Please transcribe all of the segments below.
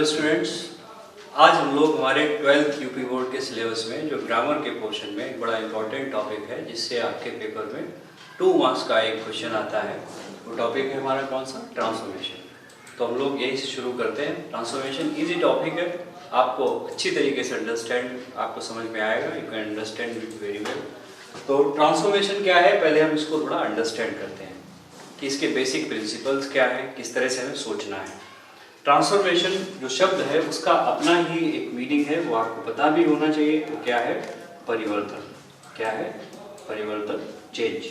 Hello students, आज हम लोग हमारे 12th यूपी बोर्ड के सिलेबस में जो ग्रामर के पोर्शन में एक बड़ा इंपॉर्टेंट टॉपिक है जिससे आपके पेपर में 2 मार्क्स का एक क्वेश्चन आता है। वो टॉपिक है हमारा कौन सा? ट्रांसफॉर्मेशन। तो हम लोग यही से शुरू करते हैं। ट्रांसफॉर्मेशन इजी टॉपिक है, आपको अच्छी तरीके से अंडरस्टैंड आपको समझ में आएगा, you can understand it very well. तो ट्रांसफॉर्मेशन क्या है, पहले हम इसको थोड़ा अंडरस्टैंड करते हैं कि इसके बेसिक प्रिंसिपल्स क्या है, किस तरह से हमें सोचना है। ट्रांसफॉर्मेशन जो शब्द है उसका अपना ही एक मीनिंग है, वो आपको पता भी होना चाहिए। तो क्या है? परिवर्तन। क्या है? परिवर्तन, चेंज।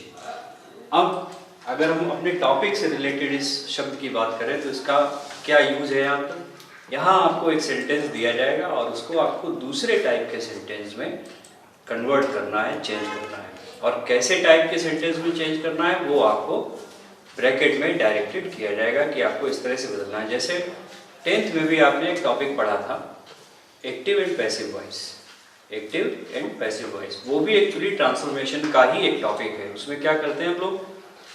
अब अगर हम अपने टॉपिक से रिलेटेड इस शब्द की बात करें तो इसका क्या यूज है यहाँ पर? यहाँ आपको एक सेंटेंस दिया जाएगा और उसको आपको दूसरे टाइप के सेंटेंस में कन्वर्ट करना है, चेंज करना है। और कैसे टाइप के सेंटेंस में चेंज करना है वो आपको ब्रैकेट में डायरेक्टेड किया जाएगा कि आपको इस तरह से बदलना है। जैसे 10th में भी आपने एक टॉपिक पढ़ा था, active and passive voice. Active and passive voice वो भी एक्चुअली ट्रांसफॉर्मेशन का ही एक टॉपिक है। उसमें क्या करते हैं हम लोग,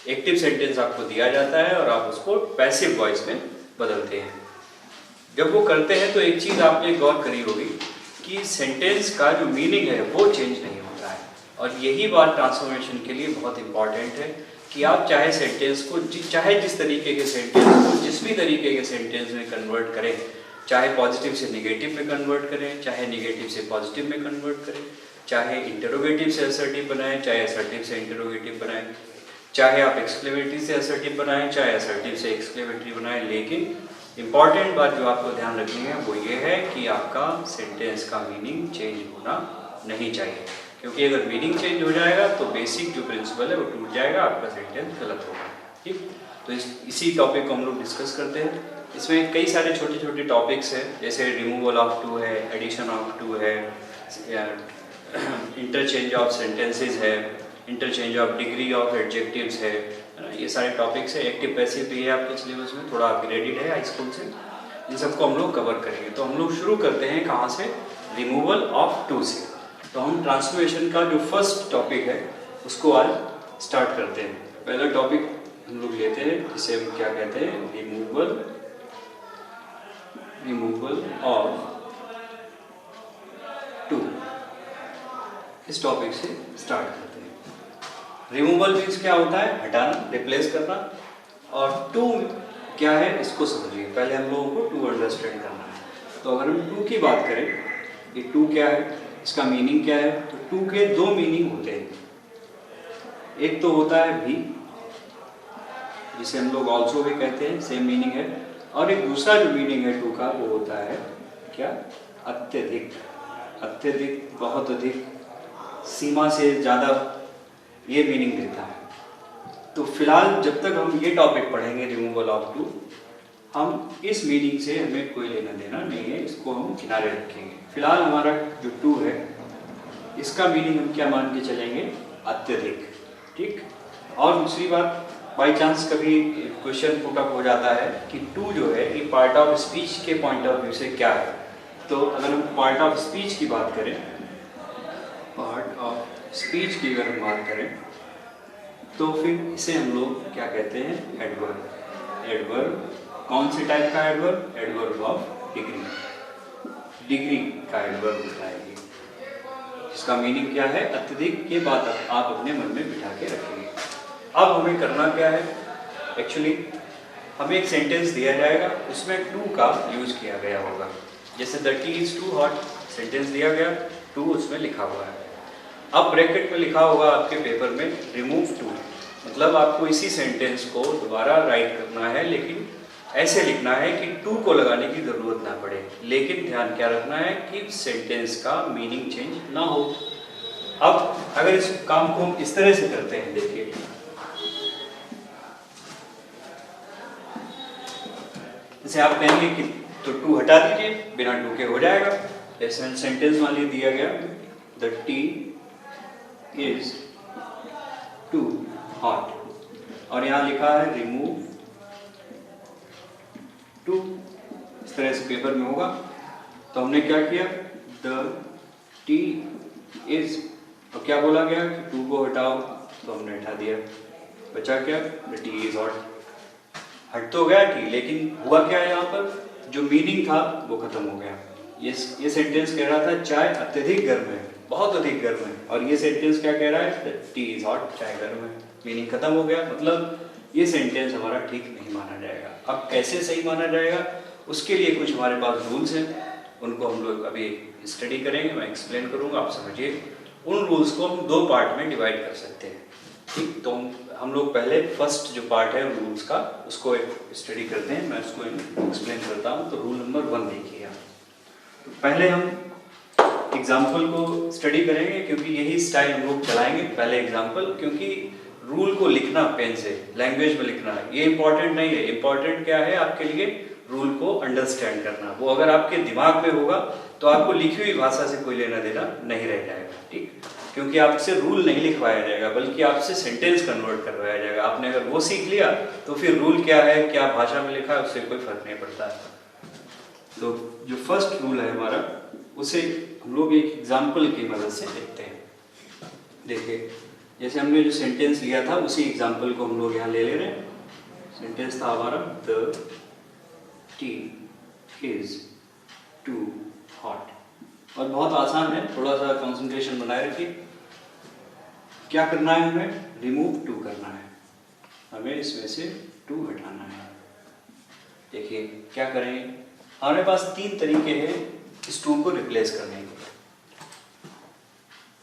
एक्टिव सेंटेंस आपको दिया जाता है और आप उसको पैसिव वॉइस में बदलते हैं। जब वो करते हैं तो एक चीज़ आपने गौर करी होगी कि सेंटेंस का जो मीनिंग है वो चेंज नहीं होता है। और यही बात ट्रांसफॉर्मेशन के लिए बहुत इंपॉर्टेंट है कि आप चाहे सेंटेंस को चाहे जिस तरीके के सेंटेंस को जिस भी तरीके के सेंटेंस में कन्वर्ट करें, चाहे पॉजिटिव से निगेटिव में कन्वर्ट करें, चाहे निगेटिव से पॉजिटिव में कन्वर्ट करें, चाहे इंटरोगेटिव से असर्टिव बनाएं, चाहे असर्टिव से इंटरोगेटिव बनाएं, चाहे आप एक्सक्लेमेटरी से असर्टिव बनाएं, चाहे असर्टिव से एक्सक्लेमेटरी बनाएं। लेकिन इंपॉर्टेंट बात जो आपको ध्यान रखनी है वो ये है कि आपका सेंटेंस का मीनिंग चेंज होना नहीं चाहिए, क्योंकि अगर मीनिंग चेंज हो जाएगा तो बेसिक जो प्रिंसिपल है वो टूट जाएगा, आपका सेंटेंस गलत होगा। ठीक, तो इसी टॉपिक को हम लोग डिस्कस करते हैं। इसमें कई सारे छोटे छोटे टॉपिक्स हैं, जैसे रिमूवल ऑफ टू है, एडिशन ऑफ टू है, इंटरचेंज ऑफ सेंटेंसेस है, interchange of degree of adjectives है ना, ये सारे टॉपिक्स है। एक्टिव पैसिव भी है आपके सिलेबस में, थोड़ा अपग्रेडेड है हाई स्कूल से। इन सबको हम लोग कवर करेंगे। तो हम लोग शुरू करते हैं कहाँ से? रिमूवल ऑफ टू से। तो हम ट्रांसफॉर्मेशन का जो फर्स्ट टॉपिक है उसको आज स्टार्ट करते हैं। पहला टॉपिक हम लोग लेते हैं जिसे हम क्या कहते हैं? Removal of too. इस टॉपिक से स्टार्ट करते हैं। रिमूवल मीन्स क्या होता है? हटाना, रिप्लेस करना। और टू क्या है इसको समझिए। पहले हम लोगों को टू अंडरस्टैंड करना है। तो अगर हम टू की बात करें, ये टू क्या है, इसका मीनिंग क्या है? तो टू के दो मीनिंग होते हैं। एक तो होता है भी, जिसे हम लोग ऑल्सो भी कहते हैं, सेम मीनिंग है। और एक दूसरा जो मीनिंग है टू का वो होता है क्या? अत्यधिक। अत्यधिक, बहुत अधिक, सीमा से ज़्यादा, ये मीनिंग देता है। तो फिलहाल जब तक हम ये टॉपिक पढ़ेंगे रिमूवल ऑफ टू, हम इस मीनिंग से हमें कोई लेना देना नहीं है, इसको हम किनारे रखेंगे। फिलहाल हमारा जो टू है इसका मीनिंग हम क्या मान के चलेंगे? अत्यधिक। ठीक। और दूसरी बात, बाई चांस कभी क्वेश्चन पुट अप हो जाता है कि टू जो है ये पार्ट ऑफ स्पीच के पॉइंट ऑफ व्यू से क्या है। तो अगर हम पार्ट ऑफ स्पीच की बात करें, पार्ट ऑफ स्पीच की अगर हम बात करें तो फिर इसे हम लोग क्या कहते हैं? एडवर्ब। एडवर्ब कौन से टाइप का adverb? Adverb of degree. Degree का एडवर्ब होता है ये, जिसका मीनिंग क्या है? अत्यधिक। ये बात आप अपने मन में बिठा के रखेंगे। अब हमें करना क्या है? एक्चुअली हमें एक सेंटेंस दिया जाएगा, उसमें टू का यूज किया गया होगा। जैसे the tea is too hot, sentence दिया गया, टू उसमें लिखा हुआ है। अब ब्रैकेट में लिखा होगा आपके पेपर में रिमूव टू, मतलब आपको इसी सेंटेंस को दोबारा राइट करना है, लेकिन ऐसे लिखना है कि टू को लगाने की जरूरत ना पड़े। लेकिन ध्यान क्या रखना है कि सेंटेंस का मीनिंग चेंज ना हो। अब अगर इस काम को हम इस तरह से करते हैं, देखिए, जैसे आप कहेंगे कि तो टू हटा दीजिए, बिना टू के हो जाएगा। जैसे सेंटेंस मान लीजिए दिया गया, the tea is too hot, और यहाँ लिखा है रिमूव टू। इस तरह से पेपर में होगा। तो हमने क्या किया? द टी इज, और क्या बोला गया कि टू को हटाओ, तो हमने हटा दिया। बचा क्या? The tea is hot. हट तो गया टी, लेकिन हुआ क्या है यहाँ पर? जो मीनिंग था वो खत्म हो गया। ये सेंटेंस कह रहा था चाय अत्यधिक गर्म है, बहुत अधिक गर्म है, और ये सेंटेंस क्या कह रहा है, टी इज हॉट, चाय गर्म है। मीनिंग खत्म हो गया, मतलब ये सेंटेंस हमारा ठीक नहीं माना जाएगा। अब कैसे सही माना जाएगा, उसके लिए कुछ हमारे पास रूल्स हैं, उनको हम लोग अभी स्टडी करेंगे, मैं एक्सप्लेन करूंगा, आप समझिए। उन रूल्स को हम दो पार्ट में डिवाइड कर सकते हैं, ठीक। तो हम लोग पहले फर्स्ट जो पार्ट है रूल्स का, उसको एक स्टडी करते हैं, मैं उसको एक्सप्लेन करता हूँ। तो रूल नंबर 1 देखिए आप। तो पहले हम एग्जाम्पल को स्टडी करेंगे, क्योंकि यही स्टाइल हम लोग चलाएंगे, पहले एग्जाम्पल, क्योंकि रूल को लिखना पेन से, लैंग्वेज में लिखना, ये इंपॉर्टेंट नहीं है। इंपॉर्टेंट क्या है आपके लिए, रूल को अंडरस्टैंड करना। वो अगर आपके दिमाग में होगा तो आपको लिखी हुई भाषा से कोई लेना देना नहीं रह जाएगा, ठीक। क्योंकि आपसे रूल नहीं लिखवाया जाएगा, बल्कि आपसे सेंटेंस कन्वर्ट करवाया जाएगा। आपने अगर वो सीख लिया तो फिर रूल क्या है, क्या भाषा में लिखा है, उससे कोई फर्क नहीं पड़ता है। तो जो फर्स्ट रूल है हमारा, उसे हम लोग एक एग्जाम्पल की मदद से देखते हैं। देखिए, जैसे हमने जो सेंटेंस लिया था उसी एग्जाम्पल को हम लोग यहाँ ले रहे हैं। सेंटेंस था हमारा, the tea is too hot, और बहुत आसान है, थोड़ा सा कंसंट्रेशन बनाए रखिए। क्या करना है हमें, रिमूव टू करना है, हमें इसमें से टू हटाना है। देखिए क्या करें, हमारे पास 3 तरीके हैं इस टू को रिप्लेस करने के।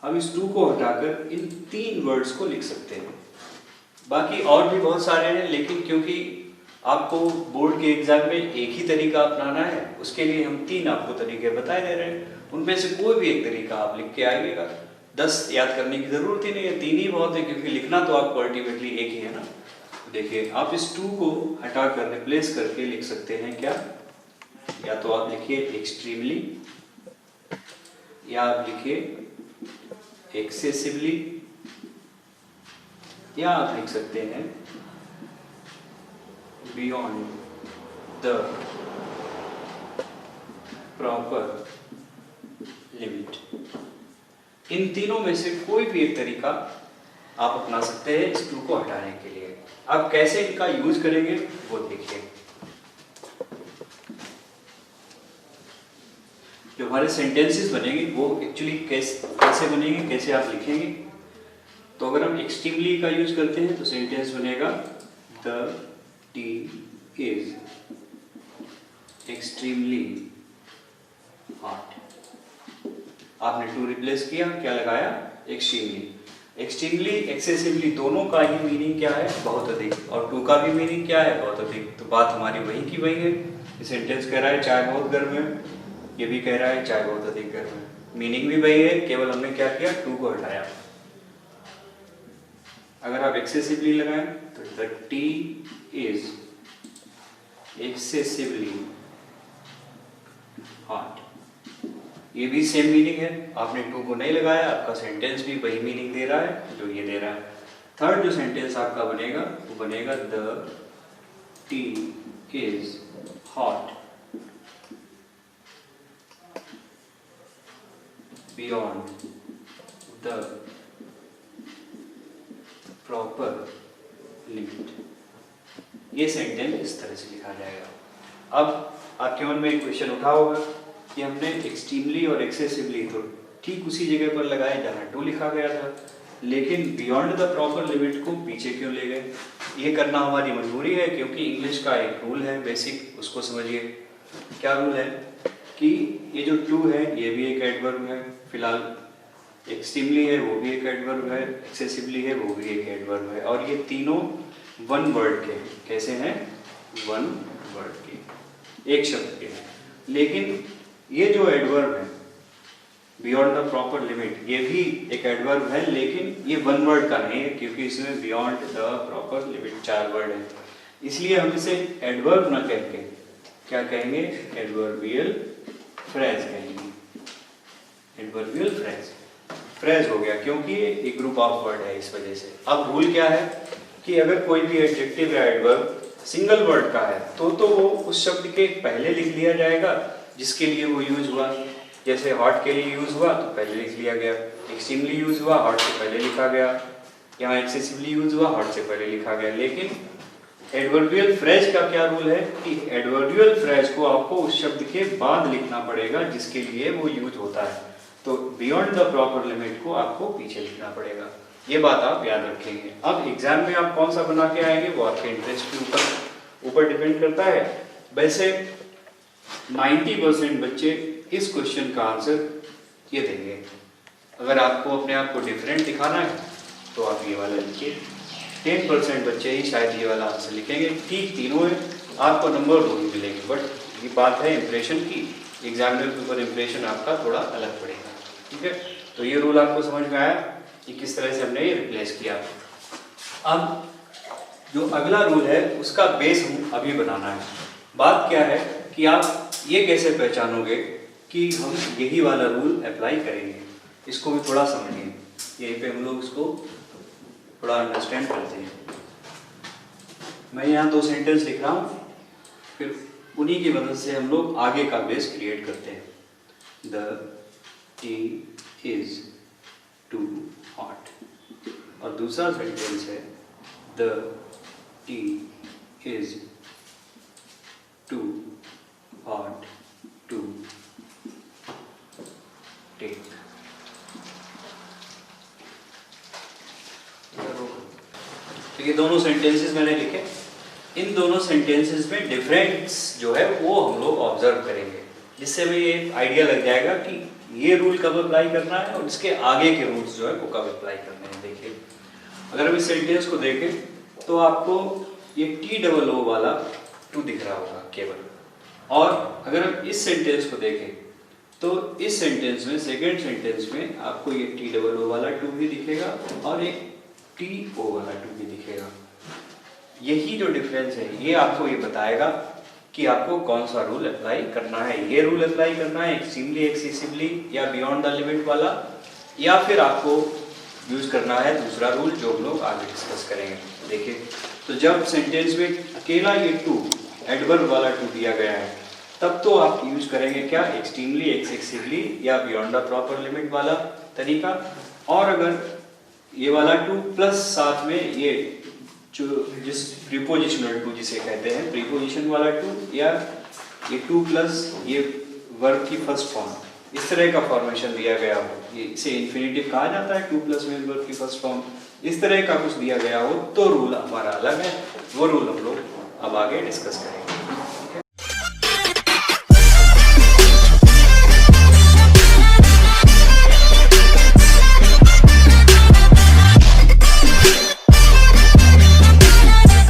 हम इस टू को हटाकर इन 3 वर्ड्स को लिख सकते हैं। बाकी और भी बहुत सारे हैं, लेकिन क्योंकि आपको बोर्ड के एग्जाम में एक ही तरीका अपनाना है, उसके लिए हम 3 आपको तरीके बताए दे रहे हैं। उनमें से कोई भी एक तरीका आप लिख के आइएगा। 10 याद करने की जरूरत ही नहीं है, 3 ही बहुत है, क्योंकि लिखना तो आपको अल्टीमेटली एक ही है ना। देखिए, आप इस टू को हटाकर रिप्लेस करके लिख सकते हैं क्या, या तो आप लिखिए एक्सट्रीमली, या आप लिखिए एक्सेसिवली, या आप लिख सकते हैं बियॉन्ड द प्रॉपर लिमिट। इन तीनों में से कोई भी एक तरीका आप अपना सकते हैं इस टू को हटाने के लिए। अब कैसे इनका यूज करेंगे वो देखिए। जो हमारे सेंटेंसेस बनेंगे वो एक्चुअली कैसे बनेंगे, कैसे आप लिखेंगे। तो अगर हम एक्सट्रीमली का यूज करते हैं तो सेंटेंस बनेगा the tea is extremely hot. आपने टू रिप्लेस किया, क्या लगाया, एक्सट्रीमली। एक्सट्रीमली, एक्सेसिवली दोनों का ही मीनिंग क्या है, बहुत अधिक, और टू का भी मीनिंग क्या है, बहुत अधिक। तो बात हमारी वही की वही है। ये सेंटेंस कह रहा है चाय बहुत गर्म है, ये भी कह रहा है चाय बहुत अधिक गर्म है, मीनिंग भी वही है, केवल हमने क्या किया, टू को हटाया। अगर आप एक्सेसिवली लगाएं तो the tea is excessively hot, ये भी सेम मीनिंग है। आपने टू को नहीं लगाया, आपका सेंटेंस भी वही मीनिंग दे रहा है जो ये दे रहा है। थर्ड जो सेंटेंस आपका बनेगा वो बनेगा the tea is hot beyond the proper limit. ये सेंटेंस इस तरह से लिखा जाएगा। अब आपके मन में एक क्वेश्चन उठा होगा कि हमने एक्सट्रीमली और एक्सेसिवली तो ठीक उसी जगह पर लगाए जहाँ टू लिखा गया था, लेकिन बियॉन्ड द प्रॉपर लिमिट को पीछे क्यों ले गए। ये करना हमारी मजबूरी है, क्योंकि इंग्लिश का एक रूल है बेसिक, उसको समझिए। क्या रूल है कि ये जो टू है ये भी एक एडवर्ब है, फिलहाल एक्सट्रीमली है वो भी एक एडवर्ब है, एक्सेसिवली है वो भी एक एडवर्ब है, और ये तीनों वन वर्ड के हैं। कैसे हैं, वन वर्ड के, एक शब्द के हैं। लेकिन ये जो एडवर्ब है बियॉन्ड द प्रॉपर लिमिट, ये भी एक एडवर्ब है, लेकिन ये वन वर्ड का नहीं है, क्योंकि इसमें beyond the proper limit 4 word है। इसलिए हम इसे एडवर्ब ना कह के क्या कहेंगे, एडवर्बियल फ्रेज कहेंगे। एडवर्बियल फ्रेज, फ्रेज हो गया, क्योंकि ये एक ग्रुप ऑफ वर्ड है, इस वजह से। अब रूल क्या है कि अगर कोई भी एडजेक्टिव या एडवर्ब सिंगल वर्ड का है तो वो उस शब्द के पहले लिख लिया जाएगा जिसके लिए वो यूज हुआ। जैसे हॉट के लिए यूज हुआ तो पहले लिख लिया गया, एक्सट्रीमली यूज हुआ हॉट से पहले लिखा गया, यहाँ एक्सेसिवली यूज हुआ हॉट से पहले लिखा गया। लेकिन एडवर्बियल फ्रेज का क्या रूल है कि एडवर्बियल फ्रेज को आपको उस शब्द के बाद लिखना पड़ेगा जिसके लिए वो यूज होता है, तो बियॉन्ड द प्रॉपर लिमिट को आपको पीछे लिखना पड़ेगा। ये बात आप याद रखेंगे। अब एग्जाम में आप कौन सा बना के आएंगे वो आपके इंटरेस्ट के ऊपर डिपेंड करता है। वैसे 90% बच्चे इस क्वेश्चन का आंसर ये देंगे। अगर आपको अपने आप को डिफरेंट दिखाना है तो आप ये वाला लिखिए। 10% बच्चे ही शायद ये वाला आंसर लिखेंगे। ठीक तीनों है, आपको नंबर 2 ही मिलेंगे, बट ये बात है इंप्रेशन की। एग्जामिनर के ऊपर इंप्रेशन आपका थोड़ा अलग पड़ेगा। ठीक है, तो ये रूल आपको समझ में आया कि किस तरह से हमने ये रिप्लेस किया। अब जो अगला रूल है उसका बेस हम अभी बनाना है। बात क्या है कि आप ये कैसे पहचानोगे कि हम यही वाला रूल अप्लाई करेंगे, इसको भी थोड़ा समझिए। यहीं पे हम लोग इसको थोड़ा अंडरस्टैंड करते हैं। मैं यहाँ 2 सेंटेंस लिख रहा हूँ, फिर उन्हीं की मदद से हम लोग आगे का बेस क्रिएट करते हैं। The tea is too hot, और दूसरा सेंटेंस है the tea is too hot to take. तो ये दोनों सेंटेंसेस मैंने लिखे। इन दोनों सेंटेंसेस में डिफरेंस जो है वो हम लोग ऑब्जर्व करेंगे, जिससे हमें ये आइडिया लग जाएगा कि ये रूल कब अप्लाई करना है और इसके आगे के रूल्स जो है वो कब अप्लाई करने हैं। देखिए, अगर हम इस सेंटेंस को देखें तो आपको ये TOO वाला टू दिख रहा होगा केवल, और अगर हम इस सेंटेंस को देखें तो इस सेंटेंस में, सेकेंड सेंटेंस में आपको ये TOO वाला टू भी दिखेगा और एक TO वाला टू भी दिखेगा। यही जो डिफरेंस है ये आपको ये बताएगा कि आपको कौन सा रूल अप्लाई करना है। ये रूल अप्लाई करना है एक्सट्रीमली, एक्सेसिवली या बियॉन्ड द लिमिट वाला, या फिर आपको यूज करना है दूसरा रूल जो हम लोग आगे डिस्कस करेंगे। देखिए, तो जब सेंटेंस में अकेला ये टू, एडवर्ब वाला टू दिया गया है, तब तो आप यूज करेंगे क्या, एक्सट्रीमली, एक्सेसिवली या बियॉन्ड द प्रॉपर लिमिट वाला तरीका। और अगर ये वाला टू प्लस साथ में ये जो जिस प्रीपोजिशनल टू जिसे कहते हैं, प्रीपोजिशन वाला टू, या ये टू प्लस ये वर्ब की फर्स्ट फॉर्म, इस तरह का फॉर्मेशन दिया गया हो, ये इसे इन्फिनेटिव कहा जाता है, टू प्लस मेन वर्ब की फर्स्ट फॉर्म, इस तरह का कुछ दिया गया हो तो रूल हमारा अलग है। वो रूल हम लोग अब आगे डिस्कस करेंगे।